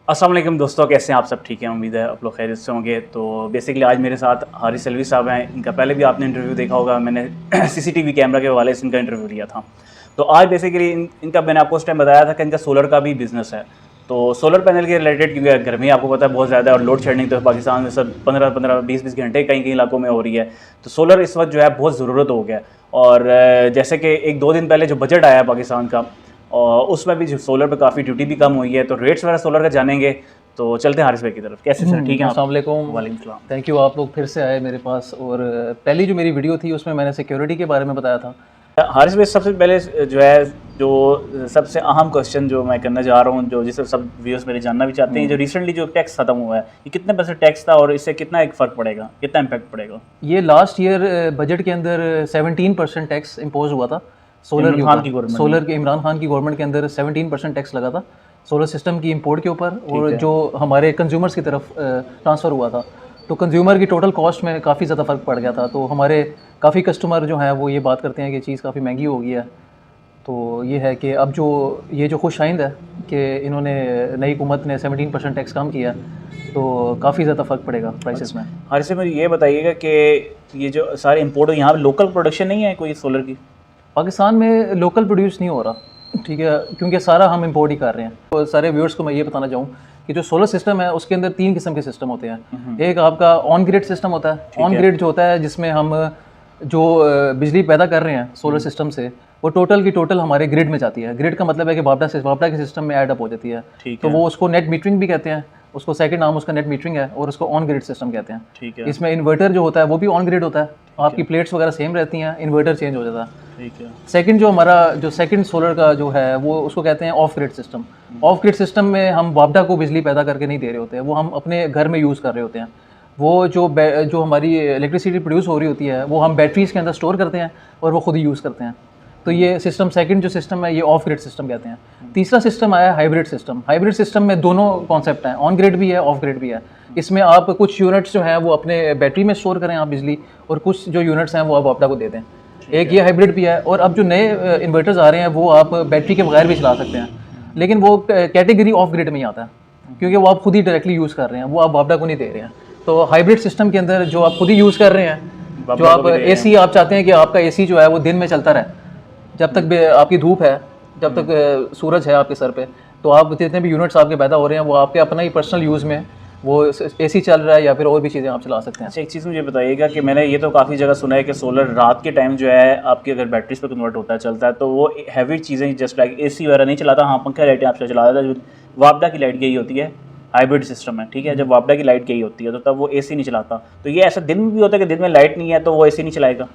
अस्सलाम वालेकुम दोस्तों, कैसे हैं आप सब? ठीक है, उम्मीद है आप लोग खैरियत से होंगे। तो बेसिकली आज मेरे साथ हारिस अलवी साहब हैं। इनका पहले भी आपने इंटरव्यू देखा होगा, मैंने सीसीटीवी कैमरा के हवाले से इनका इंटरव्यू लिया था। तो आज बेसिकली इनका मैंने आपको उस टाइम बताया था कि इनका सोलर का भी बिज़नेस है। तो सोलर पैनल के रिलेटेड, क्योंकि गर्मी आपको पता है बहुत ज़्यादा है और लोड शेडिंग तो पाकिस्तान में सब 15-15 20-20 घंटे कई कई इलाकों में हो रही है। तो सोलर इस वक्त जो है बहुत ज़रूरत हो गया है। और जैसे कि 1-2 दिन पहले जो बजट आया है पाकिस्तान का, और उसमें भी जो सोलर पे काफ़ी ड्यूटी भी कम हुई है, तो रेट्स वगैरह सोलर का जानेंगे। तो चलते हैं हारिस भाई की तरफ। कैसे सर? ठीक है, अस्सलाम वालेकुम। वालेकुम सलाम। थैंक यू, आप लोग फिर से आए मेरे पास। और पहली जो मेरी वीडियो थी उसमें मैंने सिक्योरिटी के बारे में बताया था। हारिस भाई, सबसे पहले जो है, जो सबसे अहम क्वेश्चन जो मैं करना चाह रहा हूँ, जो जिसे सब व्यूअर्स मेरे जानना भी चाहते हैं, जो रिसेंटली जो टैक्स खत्म हुआ है, ये कितने पैसे टैक्स था और इससे कितना एक फ़र्क पड़ेगा, कितना इम्पैक्ट पड़ेगा? ये लास्ट ईयर बजट के अंदर 17% टैक्स इम्पोज हुआ था सोलर के ऊपर। सोलर के इमरान खान की गवर्नमेंट के अंदर 17% टैक्स लगा था सोलर सिस्टम की इंपोर्ट के ऊपर, और जो हमारे कंज्यूमर्स की तरफ ट्रांसफ़र हुआ था। तो कंज्यूमर की टोटल कॉस्ट में काफ़ी ज़्यादा फ़र्क पड़ गया था। तो हमारे काफ़ी कस्टमर जो हैं वो ये बात करते हैं कि चीज़ काफ़ी महंगी हो गई है। तो ये है कि अब जो खुश आइंद है कि इन्होंने नई हुकूमत ने 17% टैक्स कम किया, तो काफ़ी ज़्यादा फ़र्क पड़ेगा प्राइसेस में। हारिस भाई, मुझे ये बताइएगा कि ये जो सारे इम्पोर्ट, यहाँ पे लोकल प्रोडक्शन नहीं है कोई सोलर की? पाकिस्तान में लोकल प्रोड्यूस नहीं हो रहा, ठीक है, क्योंकि सारा हम इंपोर्ट ही कर रहे हैं। तो सारे व्यूअर्स को मैं ये बताना चाहूँ कि जो सोलर सिस्टम है उसके अंदर 3 किस्म के सिस्टम होते हैं। एक आपका ऑन ग्रिड सिस्टम होता है। ऑन ग्रिड जो होता है जिसमें हम जो बिजली पैदा कर रहे हैं सोलर सिस्टम से, वो टोटल की टोटल हमारे ग्रिड में जाती है। ग्रिड का मतलब है कि वापडा के सिस्टम में ऐड अप हो जाती है। तो वो उसको नेट मीटरिंग भी कहते हैं, उसको सेकंड नाम उसका नेट मीटरिंग है, और उसको ऑन ग्रिड सिस्टम कहते हैं। ठीक है। इसमें इन्वर्टर जो होता है वो भी ऑन ग्रिड होता है। आपकी प्लेट्स वगैरह सेम रहती हैं, इन्वर्टर चेंज हो जाता है। ठीक है। सेकंड जो हमारा जो सेकंड सोलर का जो है वो उसको कहते हैं of grid system. Of grid system में हम वापडा को बिजली पैदा करके नहीं दे रहे होते हैं, वो हम अपने घर में यूज़ कर रहे होते हैं। वो जो हमारी इलेक्ट्रिसिटी प्रोड्यूस हो रही होती है वो हम बैटरीज के अंदर स्टोर करते हैं और वो खुद ही यूज़ करते हैं। तो ये सिस्टम सेकंड जो सिस्टम है ये ऑफ ग्रिड सिस्टम कहते हैं। तीसरा सिस्टम आया हाइब्रिड सिस्टम। हाइब्रिड सिस्टम में दोनों कॉन्सेप्ट हैं, ऑन ग्रिड भी है, ऑफ ग्रिड भी है। इसमें आप कुछ यूनिट्स जो हैं वो अपने बैटरी में स्टोर करें आप बिजली, और कुछ जो यूनिट्स हैं वो आप वापडा को दे दें। एक ये हाइब्रिड भी है। और अब जो नए इन्वर्टर्स आ रहे हैं वो आप बैटरी के बगैर भी चला सकते हैं, लेकिन वो कैटेगरी ऑफ ग्रिड में ही आता है, क्योंकि वो आप खुद ही डायरेक्टली यूज़ कर रहे हैं, वो आप वापडा को नहीं दे रहे हैं। तो हाइब्रिड सिस्टम के अंदर जो आप खुद ही यूज़ कर रहे हैं, जो आप AC आप चाहते हैं कि आपका AC जो है वो दिन में चलता रहे, जब तक आपकी धूप है, जब तक सूरज है आपके सर पे, तो आप जितने भी यूनिट्स आपके पैदा हो रहे हैं वो आपके अपना ही पर्सनल यूज़ में वो AC चल रहा है या फिर और भी चीज़ें आप चला सकते हैं। अच्छा, एक चीज़ मुझे बताइएगा कि मैंने ये तो काफ़ी जगह सुना है कि सोलर रात के टाइम जो है आपकी अगर बैटरीज पर कन्वर्ट होता है, चलता है, तो वो हैवी चीज़ें जस्ट लाइक AC वगैरह नहीं चलाता। हाँ, पंखा लाइटें आपसे चला देता है। जो वापडा की लाइट गई होती है, हाइब्रिड सिस्टम है, ठीक है, जब वापडा की लाइट गई होती है तो तब वो AC नहीं चलाता। तो ये ऐसा दिन में भी होता है कि दिन में लाइट नहीं है तो वो AC नहीं चलाएगा?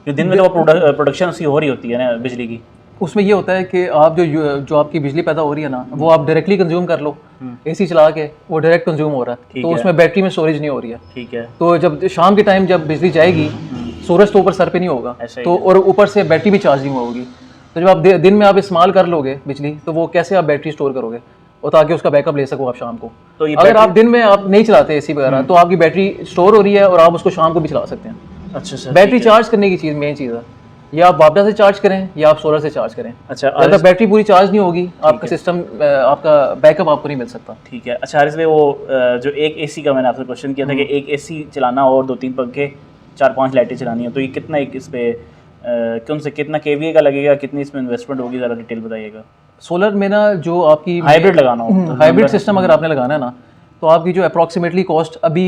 क्योंकि दिन में तो वो प्रोडक्शन उसकी हो रही होती है ना बिजली की। उसमें ये होता है कि आप जो आपकी बिजली पैदा हो रही है ना, वो आप डायरेक्टली कंज्यूम कर लो। AC चला के वो डायरेक्ट कंज्यूम हो रहा है, तो उसमें बैटरी में स्टोरेज नहीं हो रही है। ठीक है। तो जब शाम के टाइम जब बिजली जाएगी, सूरज तो ऊपर सर पे नहीं होगा, तो और ऊपर से बैटरी भी चार्ज नहीं होगी। तो जब आप दिन में आप इस्तेमाल कर लोगे बिजली, तो वो कैसे आप बैटरी स्टोर करोगे, और ताकि उसका बैकअप ले सको आप शाम को। तो अगर आप दिन में आप नहीं चलाते AC वगैरह, तो आपकी बैटरी स्टोर हो रही है और आप उसको शाम को भी चला सकते हैं। अच्छा, बैटरी चार्ज करने की चीज़ मेन चीज़ है, या आप वापडा से चार्ज करें या आप सोलर से चार्ज करें। अच्छा, जब तक बैटरी पूरी चार्ज नहीं होगी आपका सिस्टम, आपका बैकअप आपको नहीं मिल सकता। ठीक है। अच्छा हारिस भाई, वो जो एक AC का मैंने आपसे क्वेश्चन किया था कि एक AC चलाना और 2-3 पंखे, 4-5 लाइटें चलानी है, तो ये कितना एक इस पे कौन से कितना KVA का लगेगा, कितनी इसमें इन्वेस्टमेंट होगी, ज़रा डिटेल बताइएगा। सोलर में ना जो आपकी हाइब्रिड लगाना हो, हाइब्रिड सिस्टम अगर आपने लगाना है ना, तो आपकी जो अप्रॉक्सीमेटली कॉस्ट अभी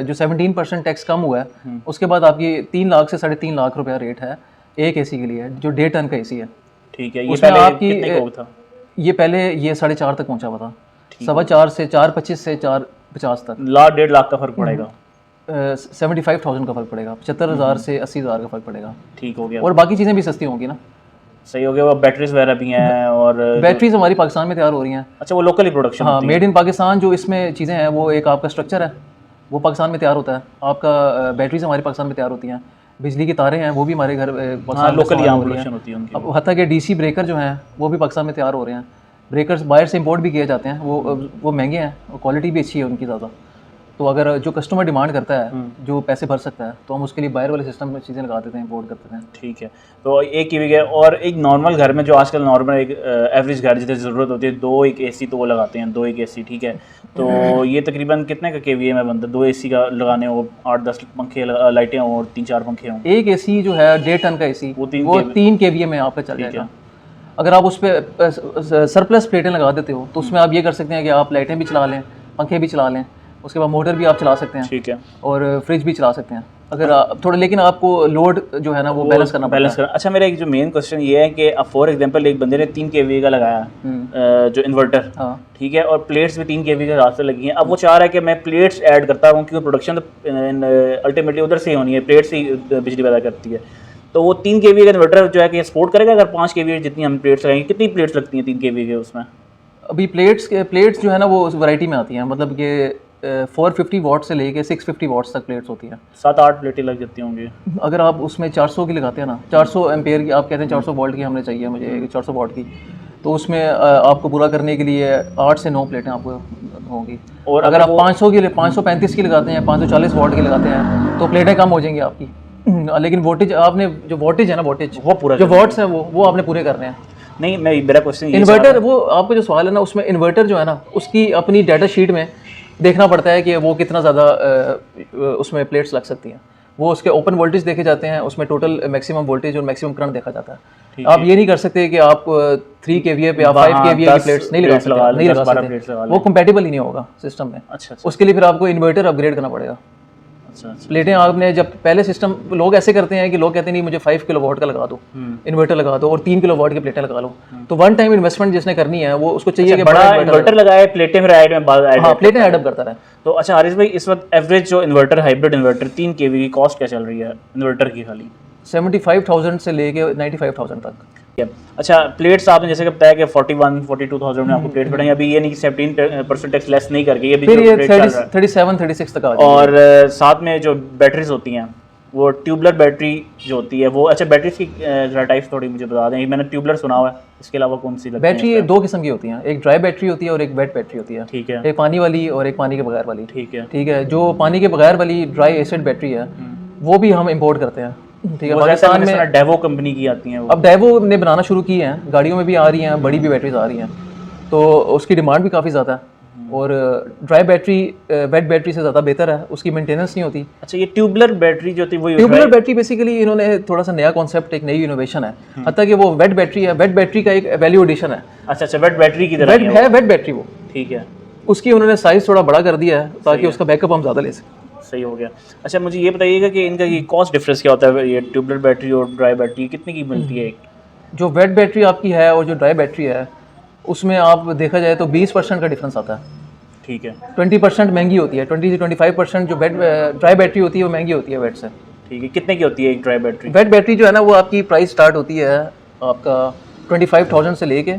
जो 17% टैक्स कम हुआ है, उसके बाद आपकी 3 लाख से 3.5 लाख रुपया रेट है एक AC के लिए, जो 1.5 टन का AC है। ठीक है। ये पहले आपकी कितने का था? ये पहले ये 4.5 तक पहुंचा हुआ था, 4.25 से 4.25 से 4.50 तक। 1.5 लाख का फर्क पड़ेगा। 75,000 का फर्क पड़ेगा, 75,000 से 80,000 का फर्क पड़ेगा। ठीक हो गया। और बाकी चीज़ें भी सस्ती होंगी ना। सही हो गया। वो बैटरीज वगैरह भी हैं, और बैटरीज हमारी पाकिस्तान में तैयार हो रही हैं। अच्छा, वो लोकली प्रोडक्शन? हाँ, मेड इन पाकिस्तान जो इसमें चीज़ें हैं, वो एक आपका स्ट्रक्चर है, वो पाकिस्तान में तैयार होता है। आपका बैटरीज हमारी पाकिस्तान में तैयार होती हैं, बिजली की तारें हैं वो भी हमारे घर लोकल यहाँ प्रोडक्शन होती है उनकी। अब हत्ता के DC ब्रेकर जो हैं वो भी पाकिस्तान में तैयार हो रहे हैं। ब्रेकर्स बाहर से इंपोर्ट भी किए जाते हैं, वो महंगे हैं और क्वालिटी भी अच्छी है उनकी ज़्यादा। तो अगर जो कस्टमर डिमांड करता है, जो पैसे भर सकता है, तो हम उसके लिए बायर वाले सिस्टम में चीज़ें लगा देते हैं, इंपोर्ट कर देते हैं। ठीक है, तो एक केवी है। और एक नॉर्मल घर में जो आजकल नॉर्मल एक एवरेज घर जितनी ज़रूरत होती है, 2 एक एसी तो वो लगाते हैं, 2 एक एसी, ठीक है। तो ये तकरीबन कितने का केवीए में बनता है? 2 एसी का लगाने हो, 8-10 पंखे लाइटें हों और 3-4 पंखे हों। एक एसी जो है 1.5 टन का एसी, वो 3 केवीए में आपका चल जाएगा। अगर आप उस पर सरप्लस प्लेटें लगा देते हो तो उसमें आप ये कर सकते हैं कि आप लाइटें भी चला लें, पंखे भी चला लें, उसके बाद मोटर भी आप चला सकते हैं, ठीक है, और फ्रिज भी चला सकते हैं अगर आप थोड़ा, लेकिन आपको लोड जो है ना वो बैलेंस करना पड़ता है। अच्छा, मेरा एक जो मेन क्वेश्चन ये है कि अब फॉर एग्जांपल एक बंदे ने 3 केवी का लगाया जो इन्वर्टर, ठीक है, और प्लेट्स भी 3 केवी के रास्ते लगी हैं। अब वो चाह रहा है कि मैं प्लेट्स ऐड करता हूँ क्योंकि प्रोडक्शन तो अल्टीमेटली उधर से ही होनी है, प्लेट से ही बिजली पैदा करती है। तो वो 3 केवी का इन्वर्टर जो है कि सपोर्ट करेगा अगर 5 केवी जितनी हम प्लेट्स लगाएंगे? कितनी प्लेट्स लगती हैं 3 केवी के उसमें? अभी प्लेट्स जो है ना वो उस वैरायटी में आती हैं, मतलब कि 450 वाट से लेके 650 वाट्स तक प्लेट्स होती हैं। 7-8 प्लेटें लग जाती होंगी। अगर आप उसमें 400 की लगाते हैं ना, 400 एम्पेयर की, आप कहते हैं 400 वोल्ट की हमने चाहिए मुझे 400 वाट की, तो उसमें आपको पूरा करने के लिए 8 से 9 प्लेटें आपको होंगी। और अगर आप 500 की 535 की लगाते हैं, 540 वाट की लगाते हैं, तो प्लेटें कम हो जाएंगी आपकी। लेकिन वोल्टेज आपने जो वोल्टेज है ना, वोल्टेज वो पूरा जो वॉट्स है वो आपने पूरे करने हैं। नहीं, मेरा क्वेश्चन इन्वर्टर, वो आपका जो सवाल है ना, उसमें इन्वर्टर जो है ना, उसकी अपनी डाटा शीट में देखना पड़ता है कि वो कितना ज़्यादा उसमें प्लेट्स लग सकती हैं। वो उसके ओपन वोल्टेज देखे जाते हैं, उसमें टोटल मैक्सिमम वोल्टेज और मैक्सिमम करंट देखा जाता है। आप ये नहीं कर सकते कि आप 3 केवीए पे आप 5 केवीए की प्लेट्स नहीं लगा सकते, वो कंपैटिबल ही नहीं होगा सिस्टम में। अच्छा, उसके लिए फिर आपको इन्वर्टर अपग्रेड करना पड़ेगा। अच्छा। प्लेटें आपने जब पहले सिस्टम, लोग ऐसे करते हैं कि लोग कहते हैं नहीं मुझे 5 किलोवाट का लगा दो इन्वर्टर लगा दो और 3 किलोवाट की प्लेटें लगा लो। तो वन टाइम इन्वेस्टमेंट जिसने करनी है वो उसको चाहिए कि बड़ा इन्वर्टर लगाए, प्लेटें फिर ऐड में प्लेटें ऐड अप करता रहे। तो अच्छा हारिस भाई, इस वक्त एवरेज जो इन्वर्टर, हाइब्रिड इन्वर्टर 3 केवी की कॉस्ट क्या चल रही है इन्वर्टर की? खाली 75,000 से लेके 95,000 तक। अच्छा, प्लेट्स आपने जैसे कि बताया कि 41-42,000 में आपको प्लेट पड़ेंगी। अभी ये नहीं कि 17% टैक्स लेस नहीं करके ये भी फिर ये 37-36 तक आ जाएगी। और साथ में जो बैटरीज होती हैं वो ट्यूबलर बैटरी जो होती है वो, अच्छा बैटरीज की टाइप्स थोड़ी मुझे बता दें। मैंने ट्यूबलर सुना हुआ है, इसके अलावा कौन सी लगती है? बैटरी 2 किस्म की होती हैं, एक ड्राई बैटरी होती है और एक वेट बैटरी होती है। ठीक है, एक पानी वाली और एक पानी के बगैर वाली। ठीक है, ठीक है। जो पानी के बगैर वाली ड्राई एसिड बैटरी है वो भी हम इंपोर्ट करते हैं। ठीक है, पाकिस्तान में डेवो कंपनी की आती हैं वो। अब डेवो ने बनाना शुरू की हैं, गाड़ियों में भी आ रही हैं, बड़ी भी बैटरीज आ रही हैं, तो उसकी डिमांड भी काफ़ी ज़्यादा है। और ड्राई बैटरी वेट बैटरी से ज़्यादा बेहतर है, उसकी मेंटेनेंस नहीं होती। अच्छा, ये ट्यूबलर बैटरी जो होती है वो ट्यूबलर बैटरी बेसिकली इन्होंने थोड़ा सा नया कॉन्सेप्ट, एक नई इनोवेशन है। हत्ता कि वो वेट बैटरी है, वेट बैटरी का एक वैल्यू एडिशन है। अच्छा, वेट बैटरी की तरह है वेट बैटरी वो। ठीक है, उसकी उन्होंने साइज़ थोड़ा बड़ा कर दिया है ताकि उसका बैकअप हम ज़्यादा ले सकें। सही हो गया। अच्छा, मुझे ये बताइएगा कि इनका ये कॉस्ट डिफरेंस क्या होता है? ये ट्यूबलर बैटरी और ड्राई बैटरी कितने की मिलती है? जो वेट बैटरी आपकी है और जो ड्राई बैटरी है उसमें आप देखा जाए तो 20% का डिफरेंस आता है। ठीक है, 20% महंगी होती है, 20 से 25% जो ड्राई बैटरी होती है वो महंगी होती है वेट से। ठीक है, कितने की होती है एक ड्राई बैटरी? वेट बैटरी जो है ना वो आपकी प्राइस स्टार्ट होती है आपका 25,000 से लेके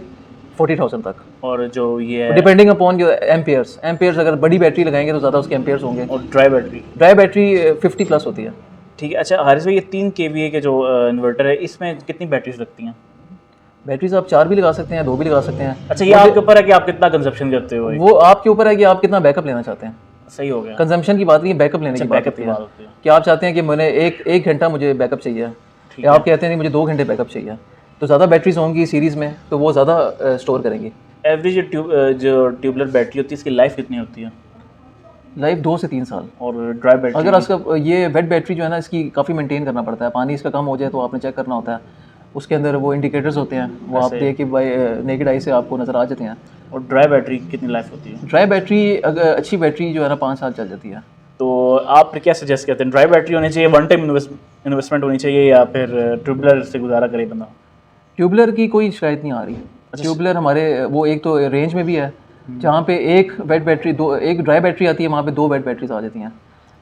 40,000 तक। और जो ये डिपेंडिंग अपॉन जो एम्पेयर्स अगर बड़ी बैटरी लगाएंगे तो ज़्यादा उसके एम्पेयर्स होंगे। और ड्राई बैटरी 50 प्लस होती है। ठीक है। अच्छा हारिस भाई, ये 3 केवीए के जो इन्वर्टर है इसमें कितनी बैटरीज लगती हैं? बैटरीज आप 4 भी लगा सकते हैं, 2 भी लगा सकते हैं। अच्छा, ये आपके ऊपर है कि आप कितना कंजप्शन करते हो? वो आपके ऊपर है कि आप कितना बैकअप लेना चाहते हैं। सही हो गया। कंजम्पशन की बात नहीं है, बैकअप लेने की बात होती है कि आप चाहते हैं कि मैंने एक घंटा मुझे बैकअप चाहिए, या आप कहते हैं नहीं मुझे 2 घंटे बैकअप चाहिए, तो ज़्यादा बैटरीज होंगी सीरीज़ में तो वो ज़्यादा स्टोर करेंगी। एवरेज जो ट्यूबलर बैटरी होती है इसकी लाइफ कितनी होती है? लाइफ 2 से 3 साल। और ड्राई बैटरी? अगर इसका ये वेट बैटरी जो है ना इसकी काफ़ी मेंटेन करना पड़ता है, पानी इसका कम हो जाए तो आपने चेक करना होता है, उसके अंदर वो इंडिकेटर्स होते हैं, वो आप देख के बाय नेकेड आई से आपको नज़र आ जाते हैं। और ड्राई बैटरी कितनी लाइफ होती है? ड्राई बैटरी अगर अच्छी बैटरी जो है ना 5 साल चल जाती है। तो आप क्या सजेस्ट करते हैं? ड्राई बैटरी होनी चाहिए, वन टाइम इन्वेस्टमेंट होनी चाहिए, या फिर ट्यूबलर से गुजारा करे बंदा? ट्यूबलर की कोई शिकायत नहीं आ रही। ट्यूबलर हमारे वो एक तो रेंज में भी है, जहाँ पे एक वेट बैटरी एक ड्राई बैटरी आती है, वहाँ पे 2 वेट बैटरीज आ जाती हैं।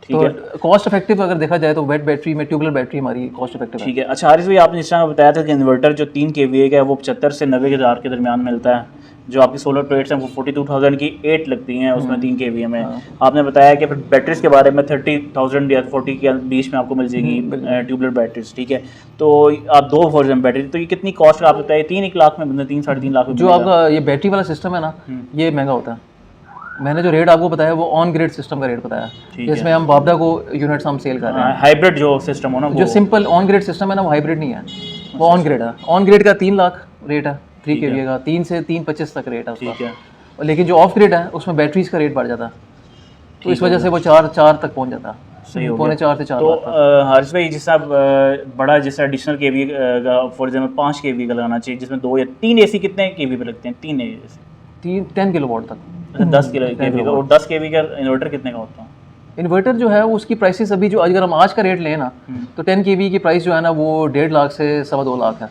तो कॉस्ट इफेक्टिव अगर देखा जाए तो वेट बैटरी में ट्यूबलर बैटरी हमारी कॉस्ट इफेक्टिव है। ठीक है। अच्छा हारिस भाई, आपने इस तरह बताया था कि इन्वर्टर जो 3 केवीए का है वो 75 से 90 हज़ार के दरमियान मिलता है। जो आपकी सोलर प्लेट्स हैं वो 42,000 की 8 लगती हैं उसमें 3 केवीए में। आपने बताया कि फिर बैटरीज के बारे में 30,000 या 40 के बीच में आपको मिल जाएगी ट्यूबलर बैटरीज। ठीक है, तो आप 2 वर्जन बैटरी, तो ये कितनी कॉस्ट का आप बताइए? 3-1 लाख में बंदा 3-3.5 लाख में। जो आपका ये बैटरी वाला सिस्टम है ना, ये महंगा होता है। मैंने जो रेट आपको बताया वो ऑन ग्रिड सिस्टम का रेट बताया, जिसमें हम वापडा को यूनिट्स हम सेल कर रहे हैं। हाइब्रिड जो सिस्टम हो ना, जो सिंपल ऑन ग्रिड सिस्टम है ना, वो हाइब्रिड नहीं है, वो ऑन ग्रिड है। ऑन ग्रिड का 3 लाख रेट है 3 kVA का, 3 से 3.25 तक रेट है उसका। ठीक है। लेकिन जो ऑफ ग्रिड है उसमें बैटरीज का रेट बढ़ जाता है, तो इस वजह से वो 4 तक पहुंच जाता है, सही हो पौने 4 से 4 तो लाख तक। हारिस भाई जिस बड़ा जैसा एडिशनल केवी का फॉर एग्जांपल 5 केवी का लगाना चाहिए, जिसमें 2 या 3 एसी कितने केवी पे लगते हैं? 3 एसी 10 किलोवाट तक। अच्छा 10 केवी का, और 10 केवी का इन्वर्टर कितने का होता है? इन्वर्टर जो है वो उसकी प्राइसेस अभी जो अगर हम आज का रेट लें ना, तो 10 kV की प्राइस जो है ना वो 1.5 लाख से 2.25 लाख है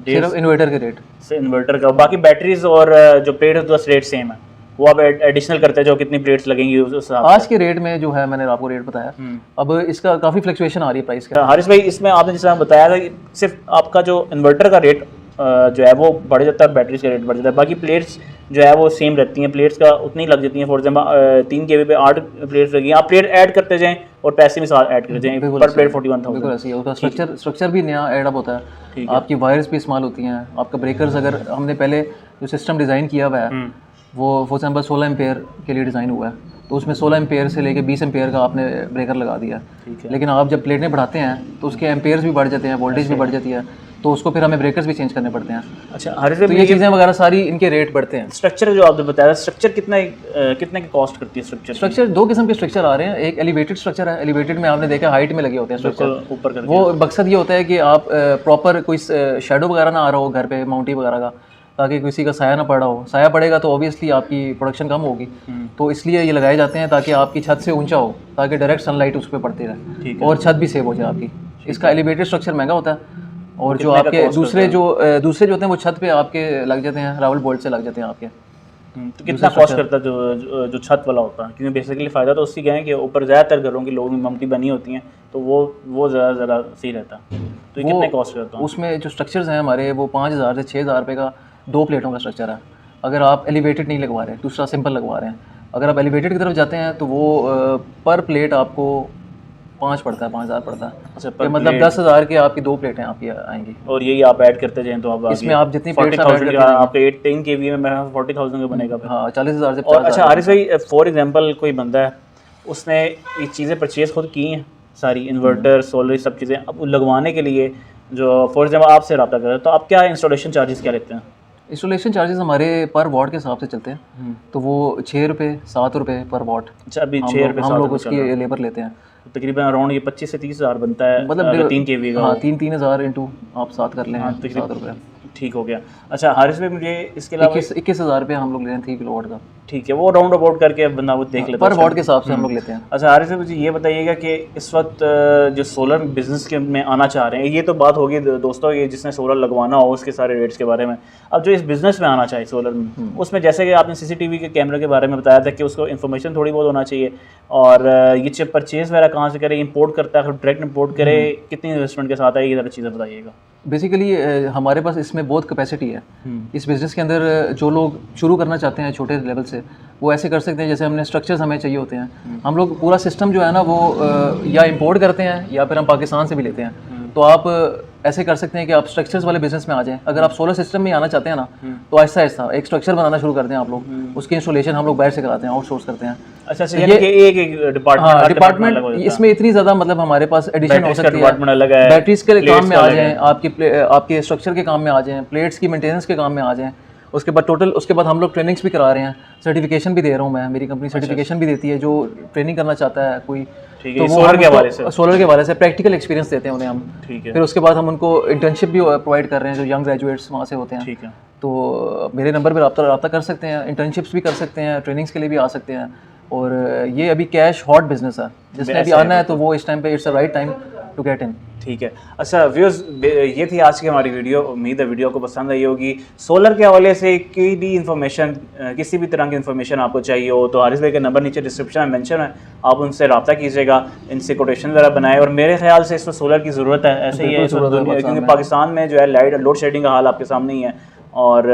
सिर्फ इन्वर्टर के रेट से। इन्वर्टर का बाकी बैटरीज और जो प्लेट है तो रेट सेम है, वो आप एडिशनल करते हैं जो कितनी प्लेट्स लगेंगी उस हिसाब से? आज के रेट में जो है मैंने आपको रेट बताया, अब इसका काफ़ी फ्लक्चुएशन आ रही है प्राइस का। हारिस भाई इसमें आपने जिस तरह बताया था कि सिर्फ आपका जो इन्वर्टर का रेट जो है वो बढ़ जाता है, बैटरीज का रेट बढ़ जाता है, बाकी प्लेट्स जो है वो सेम रहती हैं, प्लेट्स का उतनी लग जाती हैं। फॉर एग्जाम्पल 3 kV पे 8 प्लेट्स लगी, आप प्लेट ऐड करते जाएं और पैसे में साथ ऐड करते जाएं, पर प्लेट 41,000। बिल्कुल ऐसी है, उसका स्ट्रक्चर भी नया एड अप होता है, आपकी वायर्स भी इस्तेमाल होती हैं, आपका ब्रेकर्स अगर हमने पहले जो सिस्टम डिज़ाइन किया हुआ है वो फॉर एग्जाम्पल 16 एम्पेयर के लिए डिज़ाइन हुआ है, तो उसमें 16 एम्पेयर से लेके 20 एम्पेयर का आपने ब्रेकर लगा दिया। लेकिन आप जब प्लेटें बढ़ाते हैं तो उसके एम्पेयर्स भी बढ़ जाते हैं, वोल्टेज भी बढ़ जाती है, तो उसको फिर हमें ब्रेकर्स भी चेंज करने पड़ते हैं। अच्छा हारिस तो भाई ये चीज़ें वगैरह सारी इनके रेट बढ़ते हैं। स्ट्रक्चर जो आपने बताया, स्ट्रक्चर कितने की कॉस्ट करती है? स्ट्रक्चर 2 किस्म के स्ट्रक्चर आ रहे हैं, एक एलिवेटेड स्ट्रक्चर है, एलिवेटेड में आपने देखा हाइट में लगे होते हैं स्ट्रक्चर ऊपर करके, वो मकसद ये होता है कि आप प्रॉपर कोई शेडो वगैरह ना आ रहा हो घर पे, माउंटी वगैरह का, ताकि किसी का साया ना पड़ा हो। साया पड़ेगा तो ऑब्वियसली आपकी प्रोडक्शन कम होगी, तो इसलिए ये लगाए जाते हैं ताकि आपकी छत से ऊंचा हो, ताकि डायरेक्ट सनलाइट उस पर पड़ती रहे और छत भी सेव हो जाए आपकी। इसका एलिवेटेड स्ट्रक्चर महंगा होता है, और जो आपके दूसरे जो होते हैं वो छत पे आपके लग जाते हैं, रावल बोल्ट से लग जाते हैं आपके। तो कितना कॉस्ट करता है जो छत वाला होता है? क्योंकि बेसिकली फ़ायदा तो उसकी क्या है कि ऊपर ज़्यादातर घरों की लोगों की ममटी बनी होती हैं, तो वो ज़्यादा सही रहता है। तो ये कितने कॉस्ट करता है? उसमें जो स्ट्रक्चर्स हैं हमारे वो 5,000 से 6,000 रुपये का 2 प्लेटों का स्ट्रक्चर है, अगर आप एलिवेटेड नहीं लगवा रहे हैं, दूसरा सिंपल लगवा रहे हैं। अगर आप एलिवेटेड की तरफ जाते हैं तो वो पर प्लेट आपको 5 पड़ता है, 5,000 पड़ता है। अच्छा, तो मतलब 10,000 की आपकी 2 प्लेटें आपकी आएंगी, और यही आप ऐड करते जाएं तो आप इसमें आप जितनी प्लेट्स 40,000 का आपके 10 kV में 40,000 का बनेगा। हाँ 40,000 से 50,000। अच्छा हारिस भाई फॉर एग्जांपल कोई बंदा है, उसने ये चीज़ें परचेज़ खुद की हैं सारी, इन्वर्टर सोलर सब चीज़ें, अब लगवाने के लिए जो फॉर एग्जांपल आपसे रब्ता करें तो आप क्या इंस्टॉलेशन चार्जेस क्या लेते हैं? इंस्टॉलेशन चार्जेस हमारे पर वॉट के हिसाब से चलते हैं, तो वो 6 रुपये 7 रुपये पर वॉट। अच्छा अभी 6 रुपये हम लोग उसकी लेबर लेते हैं, तकरीबन अराउंड ये 25 से 30,000 बनता है, मतलब 3 kV का। हाँ 3,000 इंटू आप 7 कर लें, 7 रुपये ठीक हो गया। अच्छा हारिस भाई मुझे इसके अलावा 21,000 रुपये हम लोग ले रहे हैं 3 किलोवाट का। ठीक है, वो राउंड अबाउट करके बंदा वो देख लेता है पर वॉट के हिसाब से हम लोग लेते हैं। अच्छा हारिस भाई मुझे ये बताइएगा कि इस वक्त जो सोलर बिजनेस के में आना चाह रहे हैं, ये तो बात होगी दोस्तों ये जिसने सोलर लगवाना हो उसके सारे रेट्स के बारे में, अब जो इस बिज़नेस में आना चाहिए सोलर में, उसमें जैसे कि आपने CCTV के कैमरे के बारे में बताया था कि उसको इन्फॉर्मेशन थोड़ी बहुत होना चाहिए, और ये चिप परचेज़ वगैरह कहाँ से करे, इंपोर्ट करता है डायरेक्ट इंपोर्ट करे, कितनी इन्वेस्टमेंट के साथ है, ये ज़रा चीज़ें बताइएगा। बेसिकली हमारे पास इसमें बहुत कैपेसिटी है इस बिज़नेस के अंदर। जो लोग शुरू करना चाहते हैं छोटे लेवल से, वो ऐसे कर सकते हैं, जैसे हमने स्ट्रक्चर्स हमें चाहिए होते हैं, हम लोग पूरा सिस्टम जो है ना वो या इंपोर्ट करते हैं या फिर हम पाकिस्तान से भी लेते हैं। तो आप ऐसे कर सकते हैं कि आप स्ट्रक्चर्स वाले बिजनेस में आ जाएं। अगर आप सोलर सिस्टम में आना चाहते हैं ना, तो आहिस्ता आहिस्ता एक स्ट्रक्चर बनाना शुरू करते हैं आप लोग, उसकी इंस्टॉलेशन हम लोग बाहर से कराते हैं, आउटसोर्स करते हैं। अच्छा ये एक डिपार्टमेंट इसमें इतनी ज़्यादा मतलब हमारे पास एडिशन हो सकती है, बैटरीज के काम में आ जाएं, आपके स्ट्रक्चर के काम में आ जाएं, प्लेट्स की मेंटेनेंस के काम में आ जाएं, उसके बाद उसके बाद हम लोग ट्रेनिंग्स भी करा रहे हैं, सर्टिफिकेशन भी दे रहा हूँ मैं, मेरी कंपनी सर्टिफिकेशन भी देती है जो ट्रेनिंग करना चाहता है कोई, तो सोलर के हवाले से प्रैक्टिकल एक्सपीरियंस देते हैं उन्हें हम। फिर उसके बाद हम उनको इंटर्नशिप भी प्रोवाइड कर रहे हैं, जो यंग ग्रेजुएट्स वहाँ से होते हैं। ठीक है, तो मेरे नंबर पर रब्ता कर सकते हैं, इंटर्नशिप्स भी कर सकते हैं, ट्रेनिंग्स के लिए भी आ सकते हैं। और ये अभी कैश हॉट बिजनेस है, जिसने अभी आना है तो वो इस टाइम पे it's a right time to get in. ठीक है। अच्छा व्यूअर्स, ये थी आज की हमारी वीडियो, उम्मीद है वीडियो को पसंद आई होगी। सोलर के हवाले से कोई भी इन्फॉर्मेशन, किसी भी तरह की इन्फॉर्मेशन आपको चाहिए हो तो हारिस भाई का नंबर नीचे डिस्क्रिप्शन में मेंशन है, आप उनसे रब्ता कीजिएगा, इनसे कोटेशन वगैरह बनाए। और मेरे ख्याल से इसमें सोलर की ज़रूरत है, ऐसे ही है क्योंकि पाकिस्तान में जो है लाइट लोड शेडिंग का हाल आपके सामने ही है, और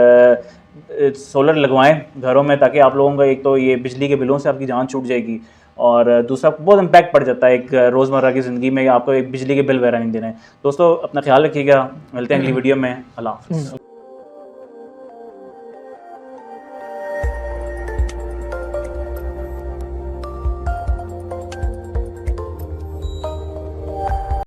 सोलर लगवाएं घरों में, ताकि आप लोगों का एक तो ये बिजली के बिलों से आपकी जान छूट जाएगी, और दूसरा बहुत इम्पैक्ट पड़ जाता है एक रोज़मर्रा की ज़िंदगी में, आपको एक बिजली के बिल वगैरह नहीं देने। दोस्तों अपना ख्याल रखिएगा, मिलते हैं अगली वीडियो में, अल्लाह हाफ़िज़।